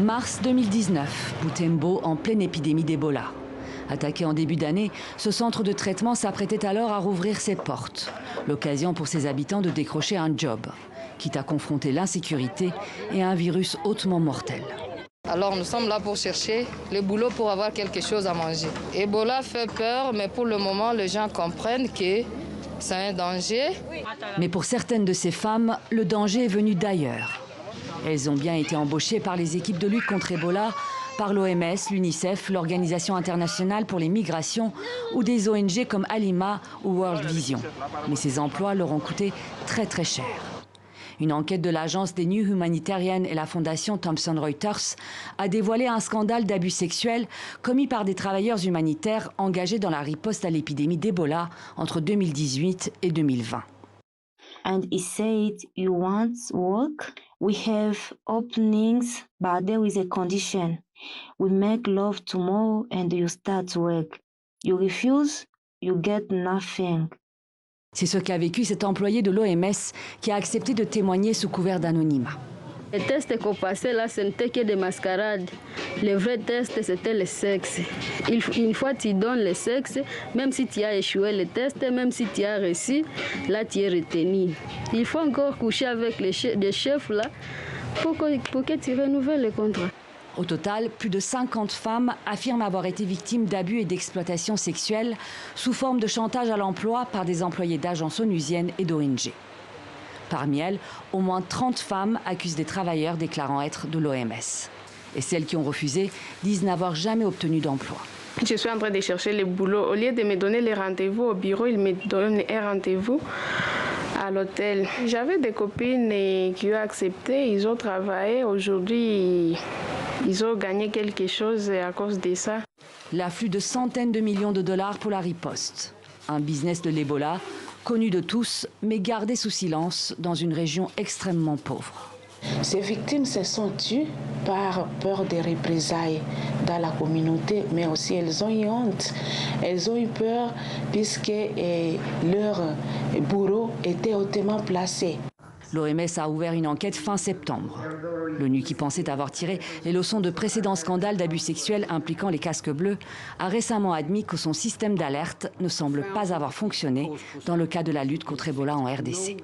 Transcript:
Mars 2019, Butembo en pleine épidémie d'Ebola. Attaqué en début d'année, ce centre de traitement s'apprêtait alors à rouvrir ses portes. L'occasion pour ses habitants de décrocher un job, quitte à confronter l'insécurité et un virus hautement mortel. Alors nous sommes là pour chercher le boulot pour avoir quelque chose à manger. Ebola fait peur, mais pour le moment, les gens comprennent que c'est un danger. Mais pour certaines de ces femmes, le danger est venu d'ailleurs. Elles ont bien été embauchées par les équipes de lutte contre Ebola, par l'OMS, l'UNICEF, l'Organisation internationale pour les migrations ou des ONG comme Alima ou World Vision. Mais ces emplois leur ont coûté très cher. Une enquête de l'agence des New Humanitarian et la fondation Thomson Reuters a dévoilé un scandale d'abus sexuels commis par des travailleurs humanitaires engagés dans la riposte à l'épidémie d'Ebola entre 2018 et 2020. And he said, "You want work? We have openings, but there is a condition. We make love tomorrow and you start work. You refuse, you get nothing." C'est ce qu'a vécu cet employé de l'OMS qui a accepté de témoigner sous couvert d'anonymat. Les tests qu'on passait là, ce n'était que des mascarades. Le vrai test, c'était le sexe. Une fois que tu donnes le sexe, même si tu as échoué le test, même si tu as réussi, là tu es retenu. Il faut encore coucher avec les chefs là pour que tu renouvelles le contrat. Au total, plus de 50 femmes affirment avoir été victimes d'abus et d'exploitation sexuelle sous forme de chantage à l'emploi par des employés d'agences onusiennes et d'ONG. Parmi elles, au moins 30 femmes accusent des travailleurs déclarant être de l'OMS. Et celles qui ont refusé disent n'avoir jamais obtenu d'emploi. Je suis en train de chercher le boulot. Au lieu de me donner les rendez-vous au bureau, ils me donnent un rendez-vous à l'hôtel. J'avais des copines qui ont accepté, ils ont travaillé. Aujourd'hui, ils ont gagné quelque chose à cause de ça. L'afflux de centaines de millions de dollars pour la riposte. Un business de l'Ebola, connu de tous, mais gardé sous silence dans une région extrêmement pauvre. Ces victimes se sont tues par peur des représailles dans la communauté, mais aussi elles ont eu honte. Elles ont eu peur puisque leur bourreau était hautement placé. L'OMS a ouvert une enquête fin septembre. L'ONU, qui pensait avoir tiré les leçons de précédents scandales d'abus sexuels impliquant les casques bleus, a récemment admis que son système d'alerte ne semble pas avoir fonctionné dans le cas de la lutte contre Ebola en RDC.